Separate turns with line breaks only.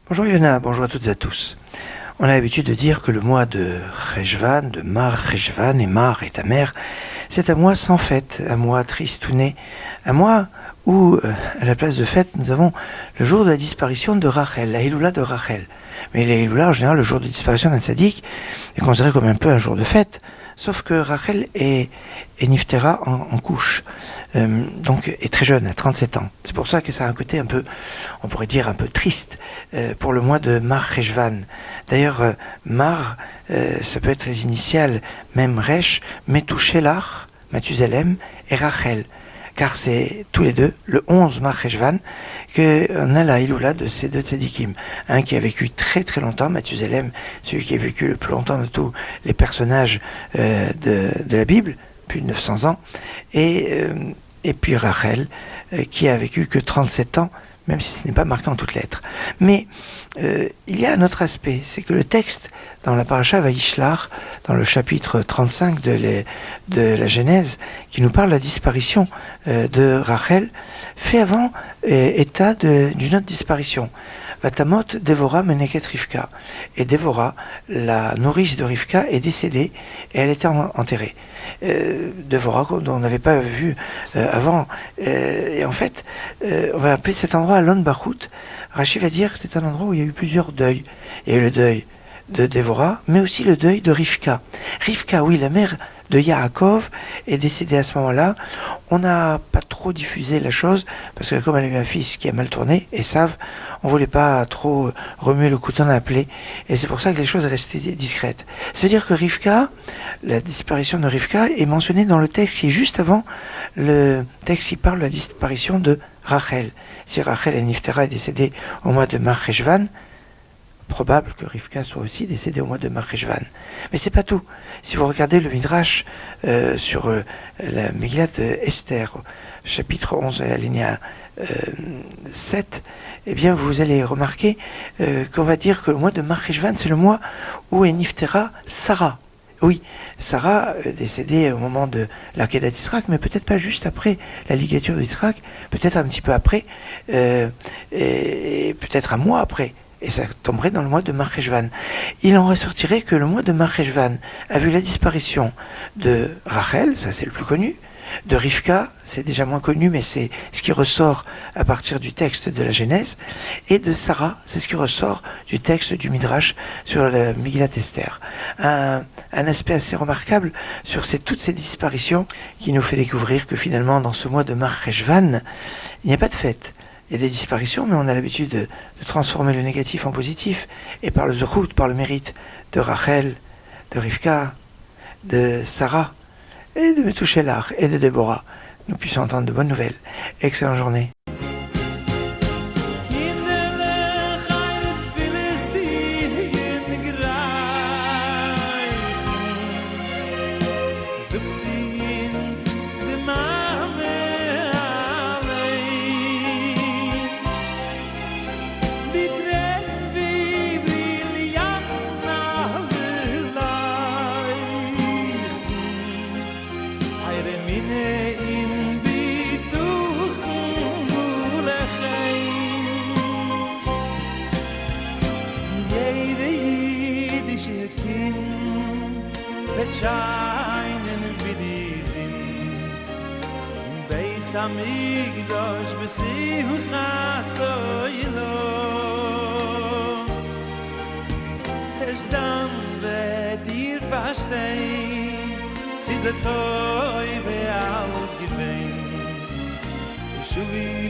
Bonjour Yona, bonjour à toutes et à tous. On a l'habitude de dire que le mois de Cheshvan, de Mar Cheshvan, et Mar est ta mère, c'est un mois sans fête, un mois tristouné, un mois où, à la place de fête, nous avons le jour de la disparition de Rachel, la Hiloula de Rachel. Mais la Hiloula, en général, le jour de disparition d'un tzaddik, est considéré comme un peu un jour de fête, sauf que Rachel est Niftera en couche, donc est très jeune, à 37 ans. C'est pour ça que ça a un côté un peu, on pourrait dire un peu triste, pour le mois de Mar Cheshvan. D'ailleurs, Mar, ça peut être les initiales, même Resh, Metouchelach, Mathusalem et Rachel. Car c'est tous les deux, le 11 Mar Cheshvan, qu'on a la Hiloula de ces deux tzadikim. Un qui a vécu très très longtemps, Mathusalem, celui qui a vécu le plus longtemps de tous les personnages de la Bible, plus de 900 ans, et puis Rachel, qui a vécu que 37 ans, même si ce n'est pas marqué en toutes lettres. Mais il y a un autre aspect, c'est que le texte dans la paracha Vayishlach, dans le chapitre 35 de la Genèse, qui nous parle de la disparition de Rachel, fait avant état d'une autre disparition. Vatamot Dévora Meneket Rivka. Et Dévora, la nourrice de Rivka, est décédée et elle était enterrée. Dévora, dont on n'avait pas vu avant. Et en fait, on va appeler cet endroit Alon Bachout. Rashi va dire que c'est un endroit où il y a eu plusieurs deuils. Il y a eu le deuil de Dévora, mais aussi le deuil de Rivka. Rivka, oui, la mère de Yaakov, est décédée à ce moment-là. On n'a pas trop diffusé la chose, parce que comme elle avait un fils qui a mal tourné, Esav, on voulait pas trop remuer le couteau dans la plaie, et c'est pour ça que les choses restaient discrètes. Ça veut dire que Rivka, la disparition de Rivka, est mentionnée dans le texte qui est juste avant le texte qui parle de la disparition de Rachel. Si Rachel et Niftera est décédée au mois de Mar Cheshvan, probable que Rivka soit aussi décédée au mois de Mar Cheshvan. Mais c'est pas tout. Si vous regardez le Midrash sur la Megillat de Esther, chapitre 11, alinéa 7, eh bien vous allez remarquer qu'on va dire que le mois de Mar Cheshvan, c'est le mois où est Niftera Sarah. Oui, Sarah décédée au moment de la Kedat d'Israël, mais peut-être pas juste après la ligature d'Israël, peut-être un petit peu après, et peut-être un mois après. Et ça tomberait dans le mois de Mar Cheshvan. Il en ressortirait que le mois de Mar Cheshvan a vu la disparition de Rachel, ça c'est le plus connu, de Rivka, c'est déjà moins connu, mais c'est ce qui ressort à partir du texte de la Genèse, et de Sarah, c'est ce qui ressort du texte du Midrash sur la Megillat Esther. Un aspect assez remarquable sur toutes ces disparitions qui nous fait découvrir que finalement dans ce mois de Mar Cheshvan, il n'y a pas de fête. Il y a des disparitions, mais on a l'habitude de transformer le négatif en positif, et par le zechut, par le mérite de Rachel, de Rivka, de Sarah, et de Metouchelach, et de Déborah, nous puissions entendre de bonnes nouvelles. Excellente journée.
Scheinen wie die Sinn in Beis Hamikdash b'simcha soilo es dann wird ihr verstehen sie der Toi be'alf gewein Shuvi